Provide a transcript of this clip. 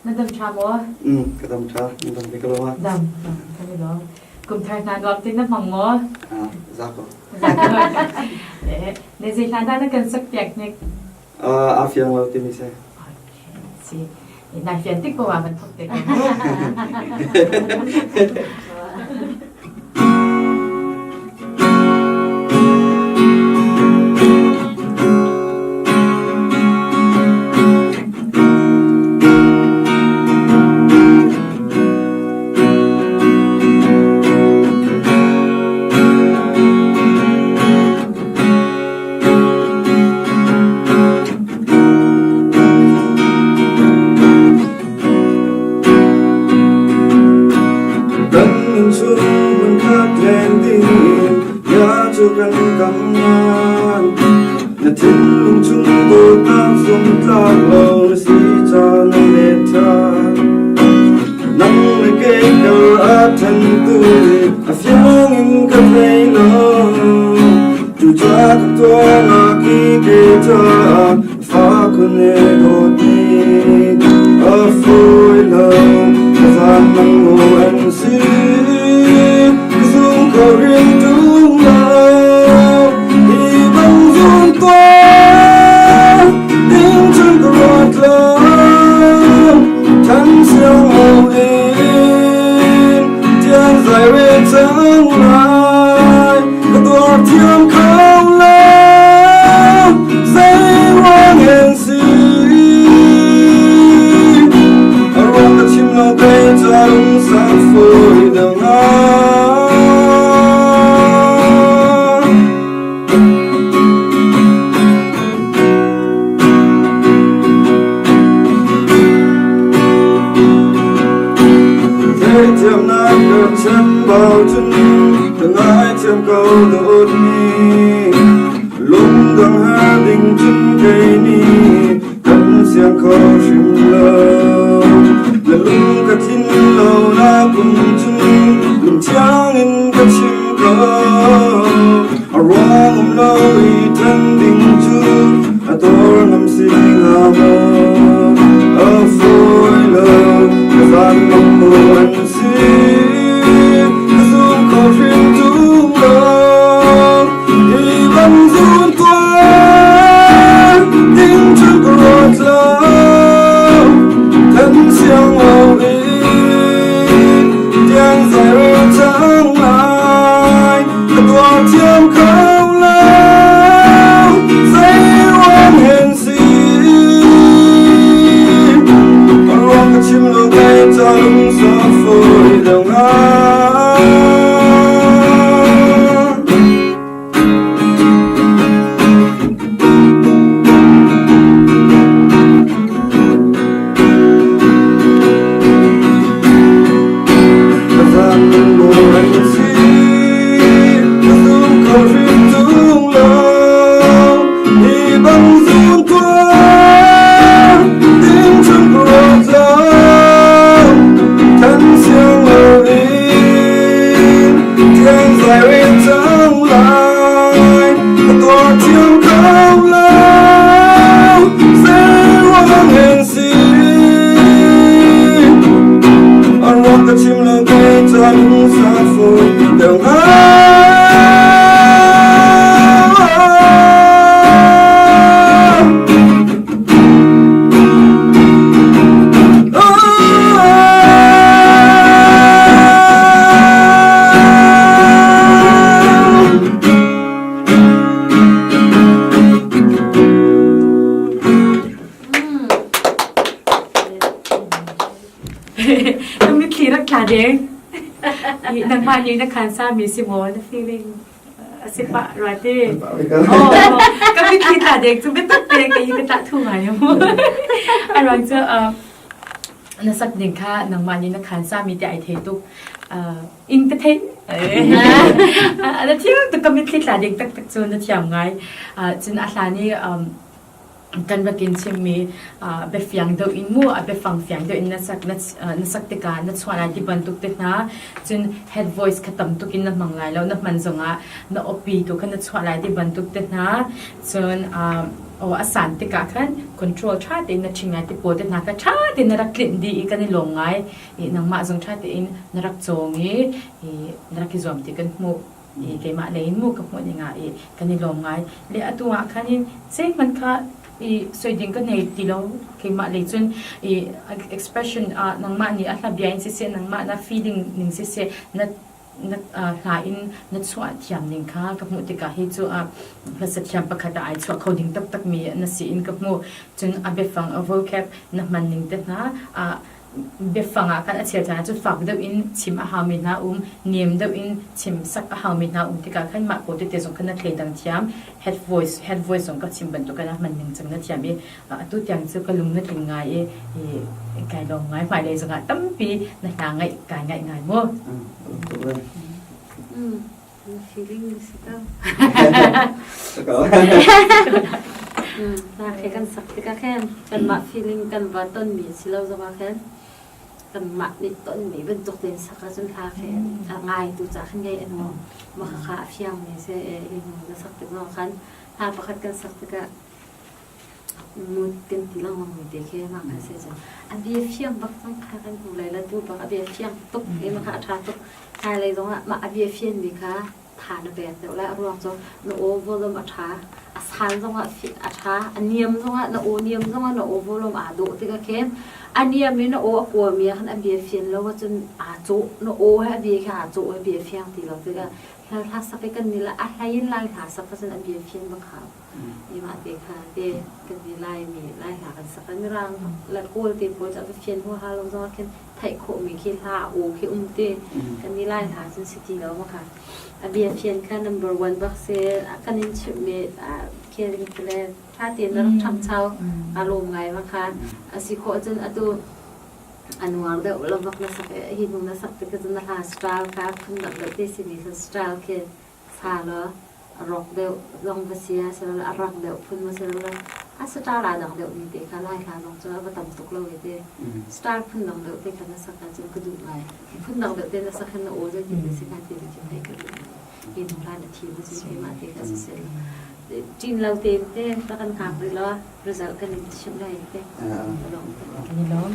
นั่นดำชาบ่ก็ดำชาดำไปก็รู้ว่าดำก็ไม่รู้กลุ่มไทยนานรอบที่นั่นมองบ่Zakoในสิลานได้นั่นกันสักเปียกเนี่ยAfiang laut ini saya si nah fiantik ko wa man pagtek Kan kaman na tilung chung do ta som ta lo si cha na le ta nang le ke ka a than tu a fyang in ka phai lo tu cha ka to na ki ke ta fa ko ne do ti a foi lo fa nang mo an si zum ko rin tu bao chân từng ai thêm câu đột mi lung đang hà đình chân cây ni cần xiang khó chim lâu là lung cả thiên lâu đã cùng chân lung trắng in cả chim câu à rong lâu thân đình chu à tôi nằm sinh ngào ở phôi lâu để van lòng buồn xin Hãy nang mani na kansa mismo na feeling sipa right oh kami kita dek tu betul dek kayak kita tu ngayo arang tu nasak dengka nang mani na kansa mi dia itu tu entertain ada tiang tu kami kita dek tak tak tu na tiang ngai jin aslani kan bakin chimi be fiang do in mu be fang fiang do in nasak te ka na chwana di bantuk te na chun head voice khatam tu kin na manglai lo na manzonga na opi to kan na chwana di bantuk te na chun โอ้อาสารติกาขัน control ชาตินชิงไงติโปเดนักชาตินรักกลิ่นดีกันในลงไงนังมาจงชาตินรักจงนรักกิจอมติกันมุเกมาเลยมุกับมุยังไงกันในลงไงเลยอตัวขันเซ็งมันค่ะสวยดิ้งก็ในตีเราเกมาเลยจนexpression นังมานี่อัลลาบียนเสียนังมาน่ะ feeling หนึ่งเสียนัดหลายนัดสวดยามหนึ่งค่ะกับมุติกาให้จูภาษาเทียมประคดไอชัวเขาดิ้งตักมีนัดสีนกับมุจนอาเบฟังvocab นักมันหนึ่งแต่นะเบฟังกันอาเชียร์นะจุดฝากเดิมชิมอาหารมินาเนียมเดิมชิมสักอาหารมินาที่การขันมาโคตรเตะส่งกันนัดเลยดังเทียม head voice ส่งก็ชิมบรรทุกกันนะมันหนึ่งจังนัดเทียมตู้เตียงจุกลุงนัดยังไงไก่ลงไงฝ่ายเลยสังกัดตั้มปีนัดยังไงไก่ไงมั่วfeeling สิครับนะแค่กันสักติกาแค่กันมา feeling กันว่าต้นมีสิเราจะมาแค่กันมาในต้นมีเป็นตุกเด่นสักจนคาแค่ง่ายตัวจากขึ้นใหญ่อันนู้นมาขาเพียงเนี่ยเสียเองจะสักติกาคันถ้าประคัดกันสักติกามุดกันที่เราไม่ได้แค่มากนะเสียจังอันเดียเพียงบักต้องขากันดูเลยแล้วดูบักอันเดียเพียงตุกเอ็มขาทาตุกทายอะไรตรงอ่ะมาอันเดียเพียงดีค่ะทานแบบเดี๋ยวแล้วรวมจนโนโอวอลลุ่มอัฐาอาสานตรงอ่ะอัฐาอันเนียมตรงอ่ะโนโอเนียมตรงอ่ะโนโอวอลลุ่มอาโดติกาเข้มอันเนียมนี่โนโอกัวเมียขันอันเบียเฟียนแล้วว่าจนอาโจโนโอให้เบียค่ะอาโจให้เบียเฟียงตีเราติกาแล้วถ้าสักไปกันนี่ละอะไรยินไล่หาสักก็จนอันเบียเฟียนบังคับนี่มาติค่ะเดกันนี่ไล่มีไล่หากันสักกันไม่รังแล้วกูตีโปรจะไปเฟียนหัวหาลงตรงอ่ะเข้มไทยโคมีขี้ลาโอขี้เตกันนี่ไล่หาจนสิทีแล้วมั้งค่ะอันเบียเฟียนค่ะ number 1บักเซกันนี่ชุดเมดเคลิงเกลถ้าเตียนแล้วทำเช้าอารมณ์ไงมั้งคะสิโคจนตัวอันวางเดี๋ยวเราบักน่าสักหินน่าสักเป็นกันนะคะสไตล์ครับคุณดับเดี๋ยวที่นี่คือสไตล์เคซาลร็อกเดี๋ยวลองไปเสียเสร็จแล้วร็อกเดี๋ยวพุ่นมาเสร็จแล้วสไตล์ดังเดี๋ยวมีเด็กค่ะไล่ค่ะลองจะว่าตั้งตกเราเดี๋ยวสไตล์พุ่นดังเดี๋ยวเป็นกันน่าสักการจนกระดูกไงพุ่นดังเดี๋ยวเป็นน่าสักการโอ้จะยินดีสิการเดี๋ยวจะได้กระดูกยินทุกท่านทีมจะช่วยมาเด็กก็จะเสร็จจีนเราเต็มเต้นตะกันขาดเลยแล้วรู้สึกกันในช่วงไหนเต้นลองกันนี่ลอง